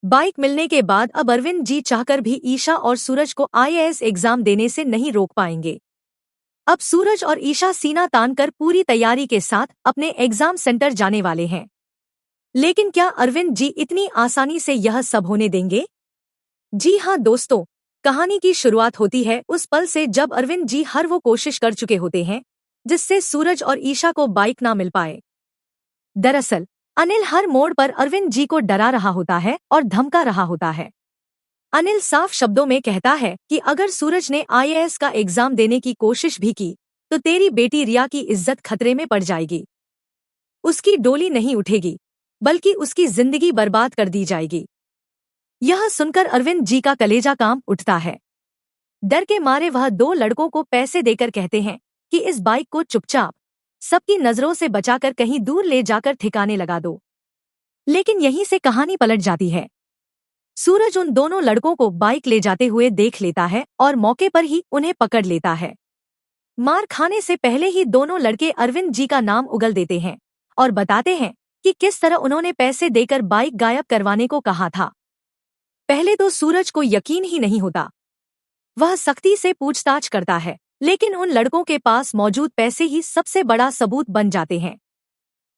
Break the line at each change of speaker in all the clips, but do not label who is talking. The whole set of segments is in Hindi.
बाइक मिलने के बाद अब अरविंद जी चाहकर भी ईशा और सूरज को आईएएस एग्जाम देने से नहीं रोक पाएंगे। अब सूरज और ईशा सीना तानकर पूरी तैयारी के साथ अपने एग्जाम सेंटर जाने वाले हैं। लेकिन क्या अरविंद जी इतनी आसानी से यह सब होने देंगे? जी हाँ दोस्तों, कहानी की शुरुआत होती है उस पल से जब अरविंद जी हर वो कोशिश कर चुके होते हैं जिससे सूरज और ईशा को बाइक ना मिल पाए। दरअसल अनिल हर मोड़ पर अरविंद जी को डरा रहा होता है और धमका रहा होता है। अनिल साफ शब्दों में कहता है कि अगर सूरज ने आईएएस का एग्जाम देने की कोशिश भी की तो तेरी बेटी रिया की इज्जत खतरे में पड़ जाएगी। उसकी डोली नहीं उठेगी, बल्कि उसकी जिंदगी बर्बाद कर दी जाएगी। यह सुनकर अरविंद जी का कलेजा कांप उठता है। डर के मारे वह दो लड़कों को पैसे देकर कहते हैं कि इस बाइक को चुपचाप सबकी नजरों से बचाकर कहीं दूर ले जाकर ठिकाने लगा दो। लेकिन यहीं से कहानी पलट जाती है। सूरज उन दोनों लड़कों को बाइक ले जाते हुए देख लेता है और मौके पर ही उन्हें पकड़ लेता है। मार खाने से पहले ही दोनों लड़के अरविंद जी का नाम उगल देते हैं और बताते हैं कि किस तरह उन्होंने पैसे देकर बाइक गायब करवाने को कहा था। पहले तो सूरज को यकीन ही नहीं होता। वह सख्ती से पूछताछ करता है, लेकिन उन लड़कों के पास मौजूद पैसे ही सबसे बड़ा सबूत बन जाते हैं।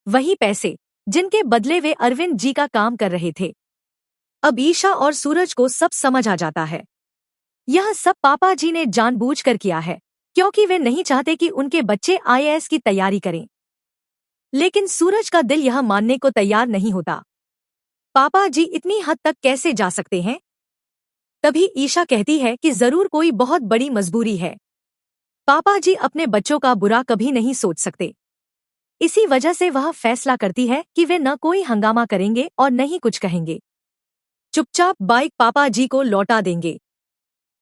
वही पैसे जिनके बदले वे अरविंद जी का काम कर रहे थे। अब ईशा और सूरज को सब समझ आ जाता है। यह सब पापा जी ने जानबूझकर किया है, क्योंकि वे नहीं चाहते कि उनके बच्चे आईएएस की तैयारी करें। लेकिन सूरज का दिल यह मानने को तैयार नहीं होता। पापा जी इतनी हद तक कैसे जा सकते हैं? तभी ईशा कहती है कि जरूर कोई बहुत बड़ी मजबूरी है। पापा जी अपने बच्चों का बुरा कभी नहीं सोच सकते। इसी वजह से वह फैसला करती है कि वे न कोई हंगामा करेंगे और न ही कुछ कहेंगे। चुपचाप बाइक पापा जी को लौटा देंगे।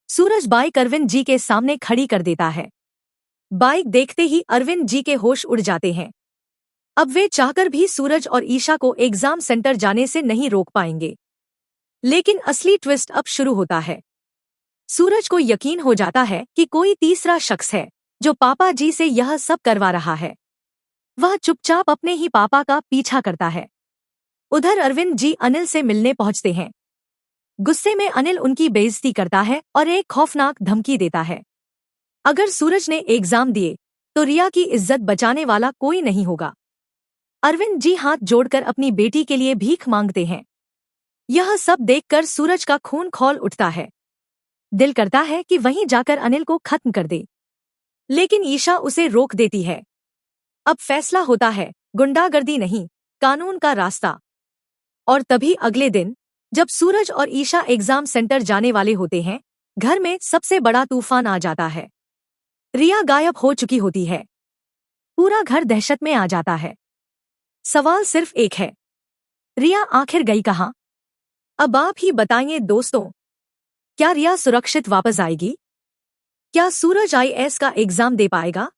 सूरज बाइक अरविंद जी के सामने खड़ी कर देता है। बाइक देखते ही अरविंद जी के होश उड़ जाते हैं। अब वे चाहकर भी सूरज और ईशा को एग्जाम सेंटर जाने से नहीं रोक पाएंगे। लेकिन असली ट्विस्ट अब शुरू होता है। सूरज को यकीन हो जाता है कि कोई तीसरा शख्स है जो पापा जी से यह सब करवा रहा है। वह चुपचाप अपने ही पापा का पीछा करता है। उधर अरविंद जी अनिल से मिलने पहुंचते हैं। गुस्से में अनिल उनकी बेइज्जती करता है और एक खौफनाक धमकी देता है। अगर सूरज ने एग्जाम दिए तो रिया की इज्जत बचाने वाला कोई नहीं होगा। अरविंद जी हाथ जोड़कर अपनी बेटी के लिए भीख मांगते हैं। यह सब देखकर सूरज का खून खौल उठता है। दिल करता है कि वहीं जाकर अनिल को खत्म कर दे, लेकिन ईशा उसे रोक देती है। अब फैसला होता है, गुंडागर्दी नहीं, कानून का रास्ता। और तभी अगले दिन जब सूरज और ईशा एग्जाम सेंटर जाने वाले होते हैं, घर में सबसे बड़ा तूफान आ जाता है। रिया गायब हो चुकी होती है। पूरा घर दहशत में आ जाता है। सवाल सिर्फ एक है, रिया आखिर गई कहाँ? अब आप ही बताइए दोस्तों, क्या रिया सुरक्षित वापस आएगी? क्या सूरज आईएएस का एग्जाम दे पाएगा?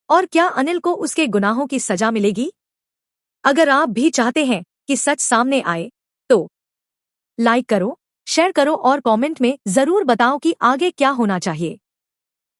और क्या अनिल को उसके गुनाहों की सजा मिलेगी? अगर आप भी चाहते हैं कि सच सामने आए तो लाइक करो, शेयर करो और कमेंट में जरूर बताओ कि आगे क्या होना चाहिए।